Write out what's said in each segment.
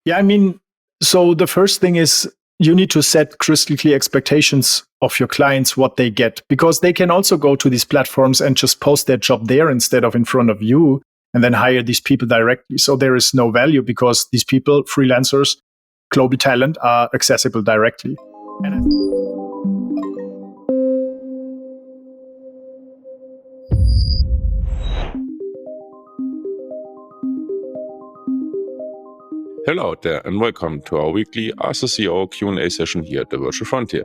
Yeah, I mean, so the first thing is you need to set crystal clear expectations of your clients, what they get, because they can also go to these platforms and just post their job there instead of in front of you and then hire these people directly. So there is no value because these people, freelancers, global talent, are accessible directly. Hello out there and welcome to our weekly Ask the CEO Q&A session here at the Virtual Frontier.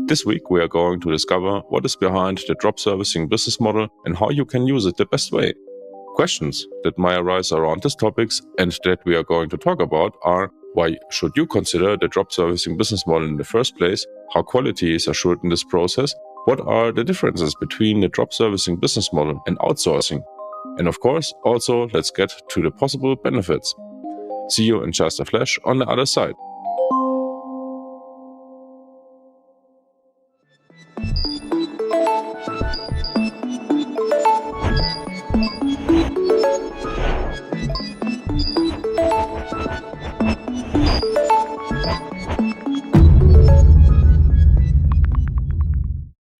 This week we are going to discover what is behind the drop servicing business model and how you can use it the best way. Questions that might arise around these topics and that we are going to talk about are: why should you consider the drop servicing business model in the first place? How quality is assured in this process? What are the differences between the drop servicing business model and outsourcing? And of course, also let's get to the possible benefits. See you in just a flash on the other side.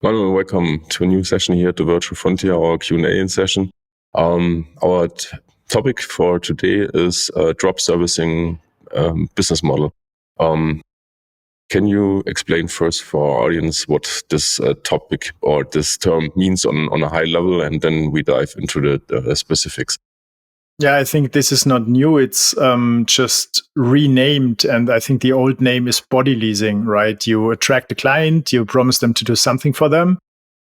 Well, welcome to a new session here at the Virtual Frontier, our Q&A session. Our topic for today is drop servicing business model. Can you explain first for our audience what this topic or this term means on a high level, and then we dive into the specifics? Yeah, I think this is not new. It's just renamed. And I think the old name is body leasing, right? You attract a client, you promise them to do something for them.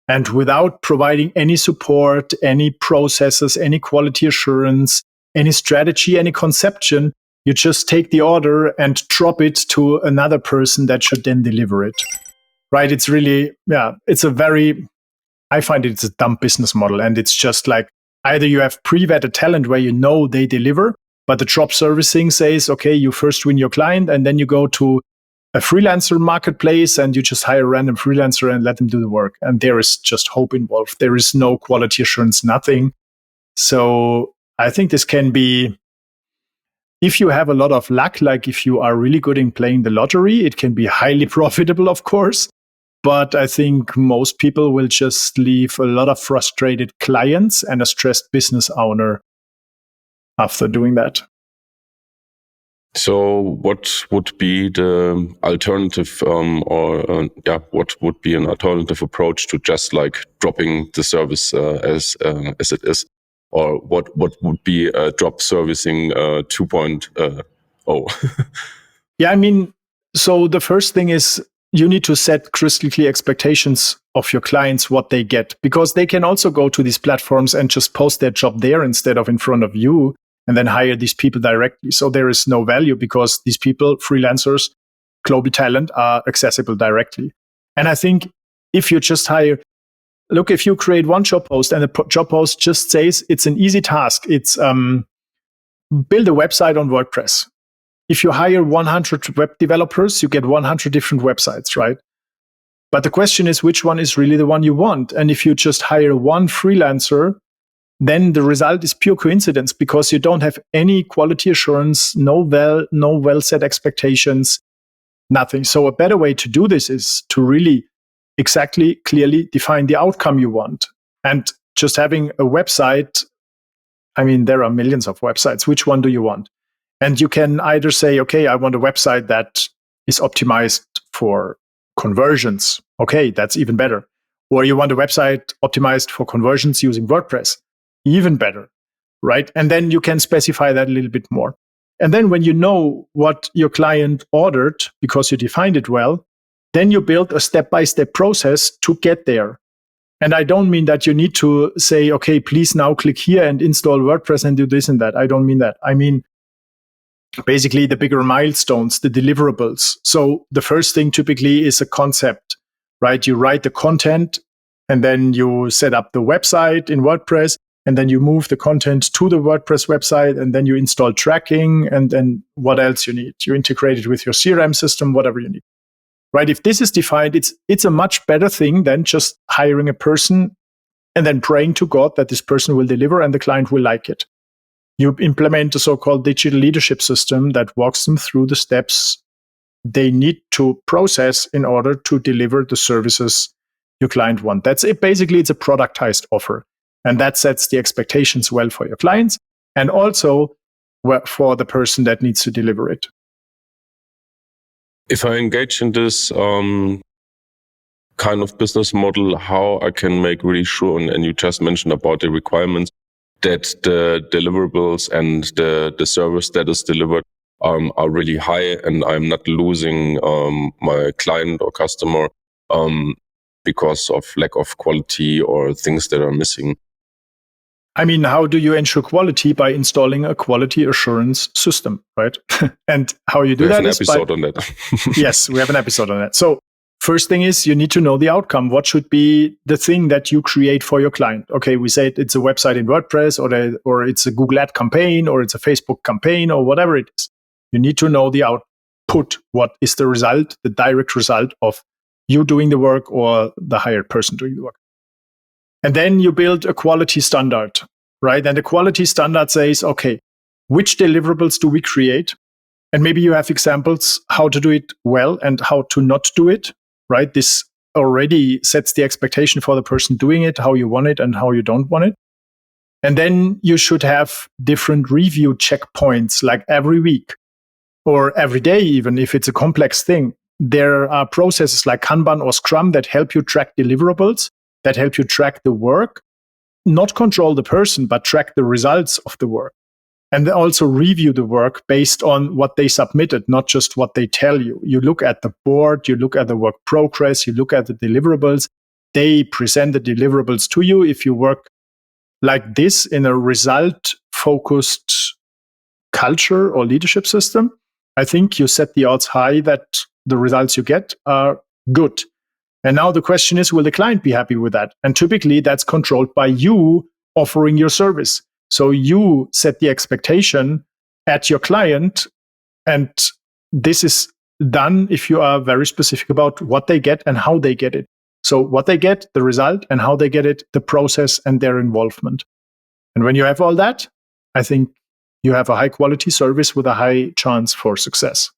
And without providing any support, any processes, any quality assurance, any strategy, any conception, you just take the order and drop it to another person that should then deliver it, right? It's really, I find it's a dumb business model. And it's just like, either you have pre-vetted talent where you know they deliver, but the drop servicing says, okay, you first win your client and then you go to a freelancer marketplace and you just hire a random freelancer and let them do the work. And there is just hope involved. There is no quality assurance, nothing. So I think this can be, if you have a lot of luck, like if you are really good in playing the lottery, it can be highly profitable, of course. But I think most people will just leave a lot of frustrated clients and a stressed business owner after doing that. So what would be the alternative what would be an alternative approach to just like dropping the service as it is? Or what would be a drop servicing 2.0? Yeah, I mean, so the first thing is you need to set crystal clear expectations of your clients, what they get, because they can also go to these platforms and just post their job there instead of in front of you and then hire these people directly. So there is no value because these people, freelancers, global talent, are accessible directly. And I think if you just if you create one job post and the job post just says it's an easy task, it's build a website on WordPress. If you hire 100 web developers, you get 100 different websites, right? But the question is, which one is really the one you want? And if you just hire one freelancer, then the result is pure coincidence because you don't have any quality assurance, no well set expectations, nothing. So a better way to do this is to really exactly clearly define the outcome you want. And just having a website, I mean, there are millions of websites. Which one do you want? And you can either say, okay, I want a website that is optimized for conversions. Okay, that's even better. Or you want a website optimized for conversions using WordPress. Even better, right? And then you can specify that a little bit more. And then when you know what your client ordered, because you defined it well, then you build a step-by-step process to get there. And I don't mean that you need to say, okay, please now click here and install WordPress and do this and that. I don't mean that. I mean, basically the bigger milestones, the deliverables. So the first thing typically is a concept, right? You write the content and then you set up the website in WordPress and then you move the content to the WordPress website and then you install tracking and then what else you need. You integrate it with your CRM system, whatever you need, right? If this is defined, it's a much better thing than just hiring a person and then praying to God that this person will deliver and the client will like it. you implement a so-called digital leadership system that walks them through the steps they need to process in order to deliver the services your client wants. That's it. Basically, it's a productized offer. And that sets the expectations well for your clients and also for the person that needs to deliver it. If I engage in this kind of business model, how I can make really sure, and you just mentioned about the requirements, that the deliverables and the service that is delivered are really high, and I'm not losing my client or customer because of lack of quality or things that are missing. I mean, how do you ensure quality? By installing a quality assurance system, right? And how you do that is we have an episode on that. Yes, we have an episode on that. So first thing is you need to know the outcome. What should be the thing that you create for your client? Okay, we say it's a website in WordPress or it's a Google ad campaign or it's a Facebook campaign or whatever it is. You need to know the output. What is the result, the direct result of you doing the work or the hired person doing the work? And then you build a quality standard, right? And the quality standard says, okay, which deliverables do we create? And maybe you have examples how to do it well and how to not do it, right? This already sets the expectation for the person doing it, how you want it and how you don't want it. And then you should have different review checkpoints, like every week or every day, even if it's a complex thing. There are processes like Kanban or Scrum that help you track deliverables, that help you track the work, not control the person, but track the results of the work. And also review the work based on what they submitted, not just what they tell you. You look at the board, you look at the work progress, you look at the deliverables. They present the deliverables to you. If you work like this in a result-focused culture or leadership system, I think you set the odds high that the results you get are good. And now the question is, will the client be happy with that? And typically that's controlled by you offering your service. So you set the expectation at your client, and this is done if you are very specific about what they get and how they get it. So what they get, the result, and how they get it, the process and their involvement. And when you have all that, I think you have a high quality service with a high chance for success.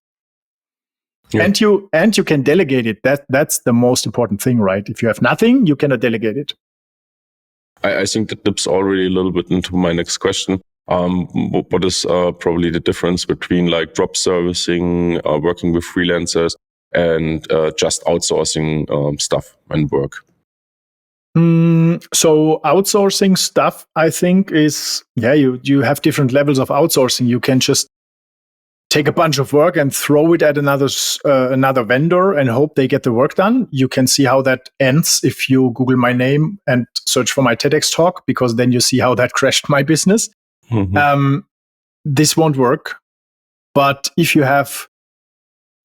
Yeah. And you can delegate it. That's the most important thing, right? If you have nothing, you cannot delegate it. I think that dips already a little bit into my next question. What is probably the difference between like drop servicing, working with freelancers, and just outsourcing stuff and work? So outsourcing stuff, I think, is, you have different levels of outsourcing. You can just take a bunch of work and throw it at another vendor and hope they get the work done. You can see how that ends if you Google my name and search for my TEDx talk, because then you see how that crashed my business. Mm-hmm. This won't work. But if you have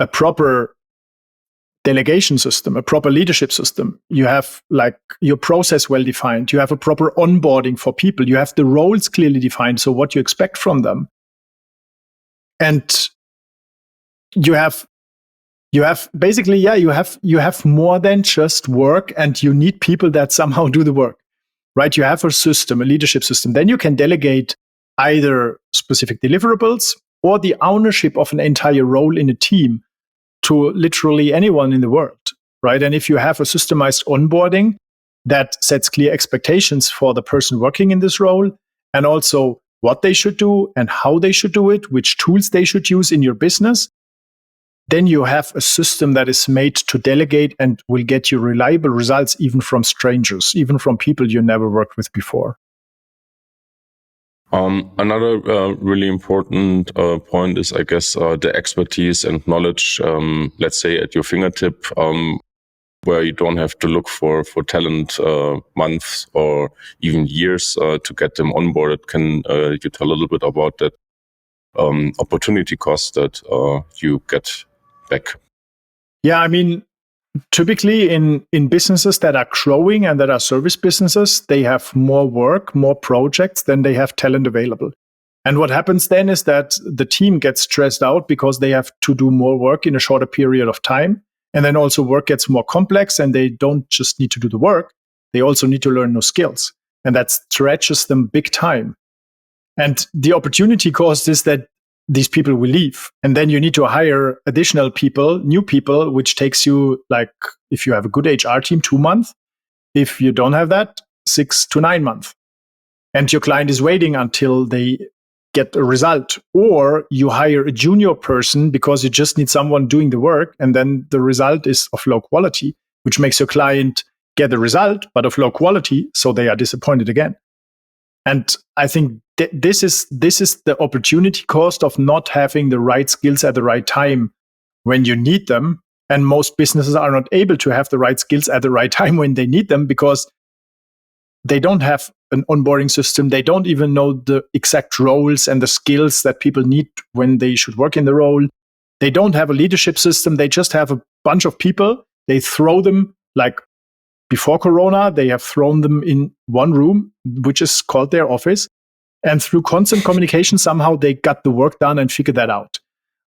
a proper delegation system, a proper leadership system, you have like your process well defined, you have a proper onboarding for people, you have the roles clearly defined, so what you expect from them. And you have basically, you have more than just work, and you need people that somehow do the work, right? You have a system, a leadership system. Then you can delegate either specific deliverables or the ownership of an entire role in a team to literally anyone in the world, right? And if you have a systemized onboarding that sets clear expectations for the person working in this role, and also what they should do and how they should do it, which tools they should use in your business, then you have a system that is made to delegate and will get you reliable results even from strangers, even from people you never worked with before. Another really important point is, I guess, the expertise and knowledge, let's say at your fingertip, where you don't have to look for talent months or even years to get them onboarded. Can you tell a little bit about that opportunity cost that you get back? Yeah, I mean, typically in businesses that are growing and that are service businesses, they have more work, more projects than they have talent available. And what happens then is that the team gets stressed out because they have to do more work in a shorter period of time. And then also work gets more complex, and they don't just need to do the work. They also need to learn new skills. And that stretches them big time. And the opportunity cost is that these people will leave. And then you need to hire additional people, new people, which takes you, like, if you have a good HR team, 2 months. If you don't have that, 6 to 9 months. And your client is waiting until they get a result. Or you hire a junior person because you just need someone doing the work. And then the result is of low quality, which makes your client get the result, but of low quality. So they are disappointed again. And I think this is the opportunity cost of not having the right skills at the right time when you need them. And most businesses are not able to have the right skills at the right time when they need them because they don't have an onboarding system. They don't even know the exact roles and the skills that people need when they should work in the role. They don't have a leadership system. They just have a bunch of people. They throw them, like before Corona, they have thrown them in one room, which is called their office. And through constant communication, somehow they got the work done and figured that out.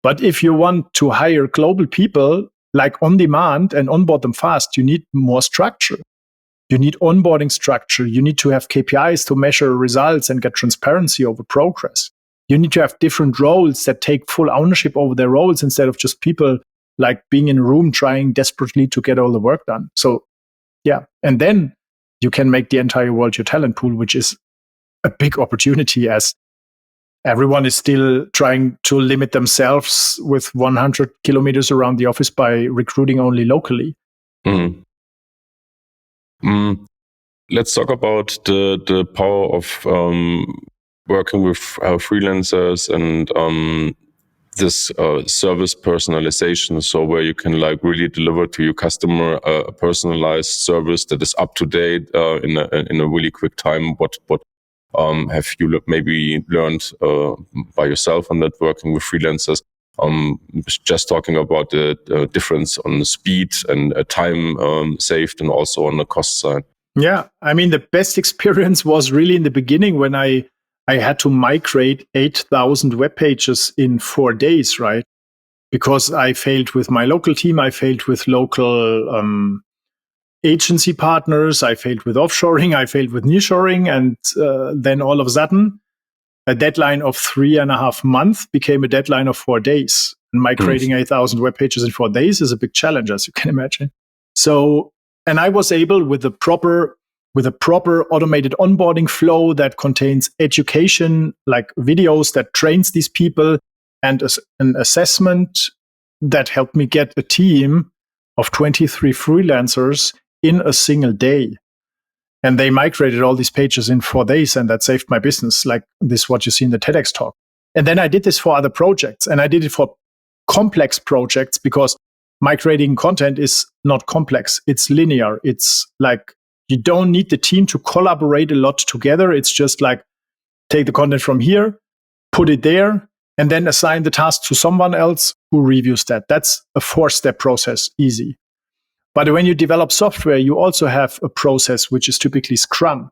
But if you want to hire global people, like on demand, and onboard them fast, you need more structure. You need onboarding structure. You need to have KPIs to measure results and get transparency over progress. You need to have different roles that take full ownership over their roles instead of just people like being in a room trying desperately to get all the work done. So, yeah. And then you can make the entire world your talent pool, which is a big opportunity as everyone is still trying to limit themselves with 100 kilometers around the office by recruiting only locally. Mm. Let's talk about the power of working with freelancers and this service personalization. So where you can like really deliver to your customer a personalized service that is up to date in a really quick time. What have you maybe learned by yourself on that working with freelancers? Just talking about the difference on the speed and time saved and also on the cost side. Yeah, I mean, the best experience was really in the beginning when I had to migrate 8,000 web pages in 4 days, right? Because I failed with my local team, I failed with local agency partners, I failed with offshoring, I failed with nearshoring, and then all of a sudden, a deadline of 3.5 months became a deadline of 4 days. And migrating 8,000 web pages in 4 days is a big challenge, as you can imagine. So, and I was able with a proper automated onboarding flow that contains education, like videos that trains these people, and an assessment that helped me get a team of 23 freelancers in a single day. And they migrated all these pages in 4 days, and that saved my business, like this, what you see in the TEDx talk. And then I did this for other projects, and I did it for complex projects because migrating content is not complex. It's linear. It's like you don't need the team to collaborate a lot together. It's just like take the content from here, put it there, and then assign the task to someone else who reviews that. That's a 4-step process, easy. But when you develop software, you also have a process which is typically Scrum.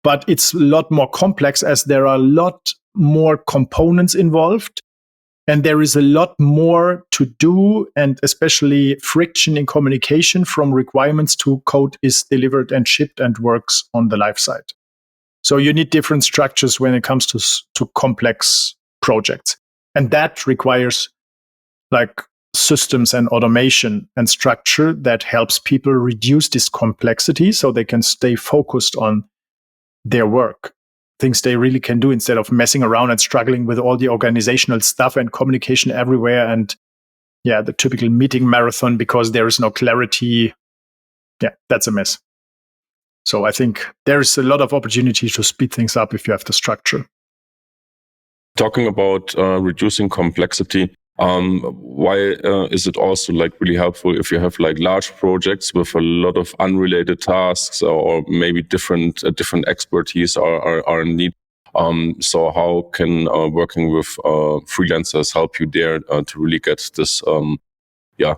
But it's a lot more complex as there are a lot more components involved. And there is a lot more to do, and especially friction in communication from requirements to code is delivered and shipped and works on the live side. So you need different structures when it comes to complex projects. And that requires like systems and automation and structure that helps people reduce this complexity so they can stay focused on their work. Things they really can do instead of messing around and struggling with all the organizational stuff and communication everywhere. And yeah, the typical meeting marathon because there is no clarity. Yeah, that's a mess. So I think there's a lot of opportunity to speed things up if you have the structure. Talking about reducing complexity, why is it also like really helpful if you have like large projects with a lot of unrelated tasks or maybe different expertise are in need? So how can working with freelancers help you there to really get this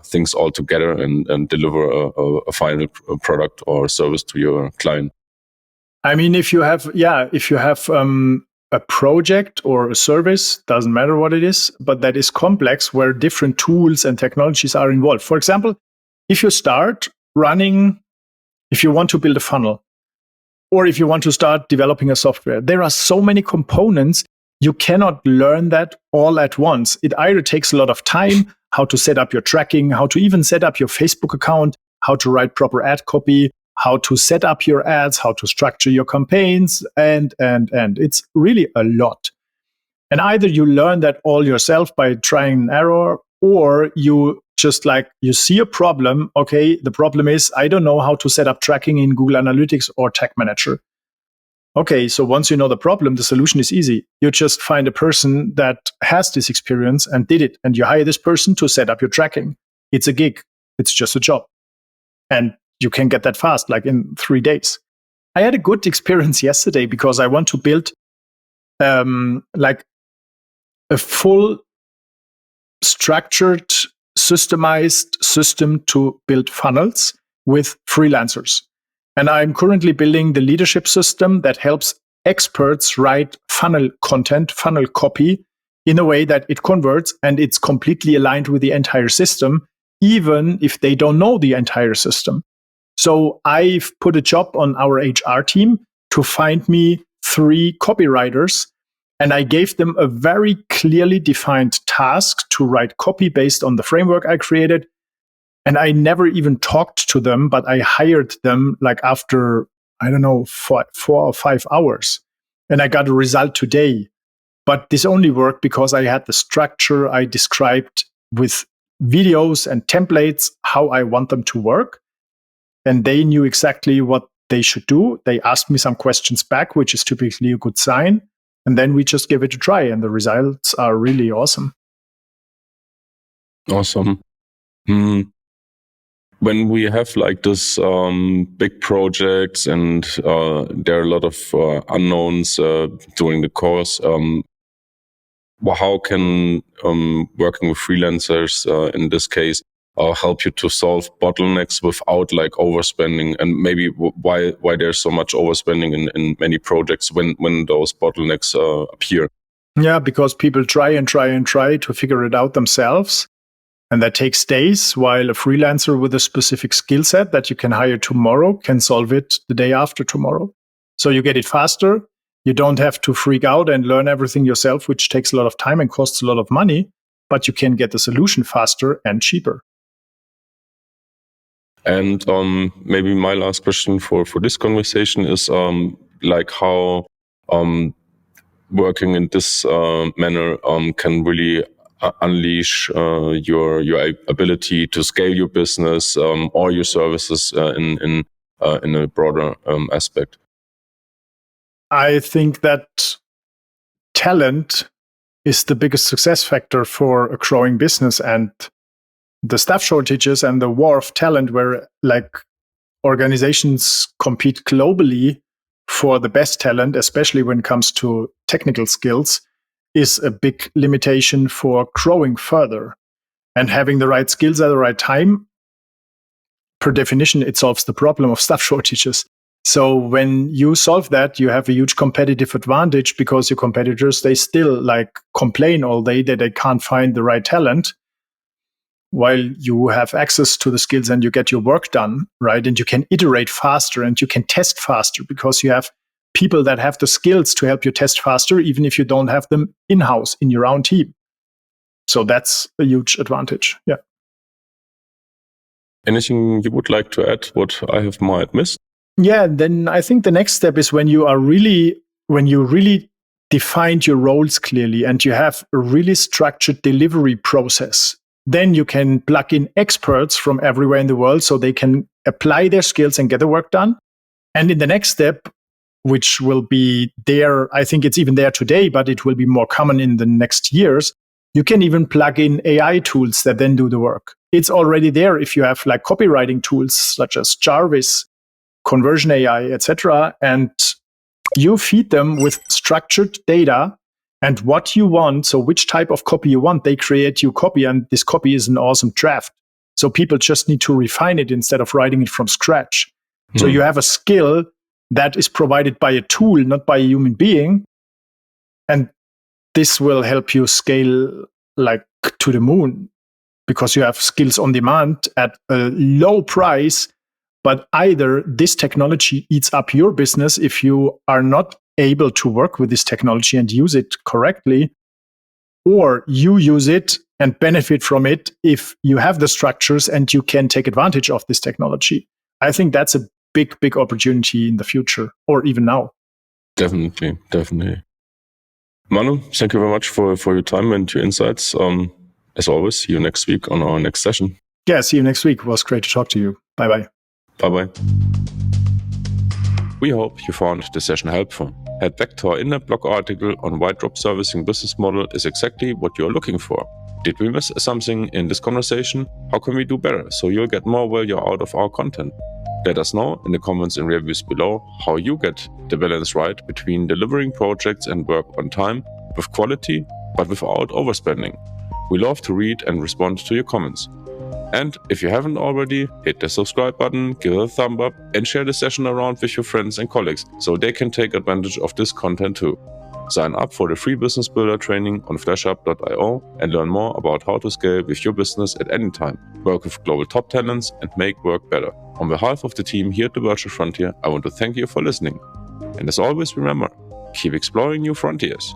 things all together and deliver a final product or service to your client? I mean, if you have a project or a service, doesn't matter what it is, but that is complex where different tools and technologies are involved. For example, if you want to build a funnel, or if you want to start developing a software, there are so many components you cannot learn that all at once. It either takes a lot of time, how to set up your tracking, how to even set up your Facebook account, how to write proper ad copy, how to set up your ads, how to structure your campaigns, and it's really a lot. And either you learn that all yourself by trying and error, or you just you see a problem. Okay, the problem is I don't know how to set up tracking in Google Analytics or Tag Manager. Okay, so once you know the problem, the solution is easy. You just find a person that has this experience and did it, and you hire this person to set up your tracking. It's a gig. It's just a job. And you can get that fast, like in 3 days. I had a good experience yesterday because I want to build like a full structured, systemized system to build funnels with freelancers. And I'm currently building the leadership system that helps experts write funnel content, funnel copy in a way that it converts and it's completely aligned with the entire system, even if they don't know the entire system. So I've put a job on our HR team to find me 3 copywriters, and I gave them a very clearly defined task to write copy based on the framework I created. And I never even talked to them, but I hired them like after, I don't know, 4 or 5 hours. And I got a result today. But this only worked because I had the structure I described with videos and templates, how I want them to work. And they knew exactly what they should do. They asked me some questions back, which is typically a good sign. And then we just give it a try. And the results are really awesome. Awesome. When we have like this big projects and there are a lot of unknowns during the course, how can working with freelancers in this case help you to solve bottlenecks without like overspending, and maybe why there's so much overspending in many projects when those bottlenecks appear? Yeah, because people try to figure it out themselves. And that takes days, while a freelancer with a specific skill set that you can hire tomorrow can solve it the day after tomorrow. So you get it faster. You don't have to freak out and learn everything yourself, which takes a lot of time and costs a lot of money, but you can get the solution faster and cheaper. And maybe my last question for this conversation is like how working in this manner can really unleash your ability to scale your business or your services in a broader aspect. I think that talent is the biggest success factor for a growing business, and the staff shortages and the war of talent, where like organizations compete globally for the best talent, especially when it comes to technical skills, is a big limitation for growing further. And having the right skills at the right time, per definition, it solves the problem of staff shortages. So when you solve that, you have a huge competitive advantage, because your competitors, they still like complain all day that they can't find the right talent, while you have access to the skills and you get your work done, right? And you can iterate faster and you can test faster because you have people that have the skills to help you test faster, even if you don't have them in-house in your own team. So that's a huge advantage. Yeah. Anything you would like to add, what I might missed? Yeah, then I think the next step is when you really defined your roles clearly and you have a really structured delivery process. Then you can plug in experts from everywhere in the world so they can apply their skills and get the work done. And in the next step, which will be there, I think it's even there today, but it will be more common in the next years, you can even plug in AI tools that then do the work. It's already there if you have like copywriting tools such as Jarvis, Conversion AI, etc. And you feed them with structured data and what you want, so which type of copy you want, they create you copy, and this copy is an awesome draft. So people just need to refine it instead of writing it from scratch. So you have a skill that is provided by a tool, not by a human being. And this will help you scale like to the moon, because you have skills on demand at a low price. But either this technology eats up your business if you are not able to work with this technology and use it correctly, or you use it and benefit from it if you have the structures and you can take advantage of this technology. I think that's a big, big opportunity in the future, or even now. Definitely. Manu, thank you very much for your time and your insights. As always, see you next week on our next session. Yeah, see you next week. It was great to talk to you. Bye-bye. Bye-bye. We hope you found this session helpful. Head back to our in-depth blog article on why drop servicing business model is exactly what you're looking for. Did we miss something in this conversation? How can we do better so you'll get more value out of our content? Let us know in the comments and reviews below how you get the balance right between delivering projects and work on time with quality but without overspending. We love to read and respond to your comments. And if you haven't already, hit the subscribe button, give it a thumb up, and share the session around with your friends and colleagues so they can take advantage of this content too. Sign up for the free Business Builder training on flashup.io and learn more about how to scale with your business at any time, work with global top talents, and make work better. On behalf of the team here at The Virtual Frontier, I want to thank you for listening. And as always, remember, keep exploring new frontiers.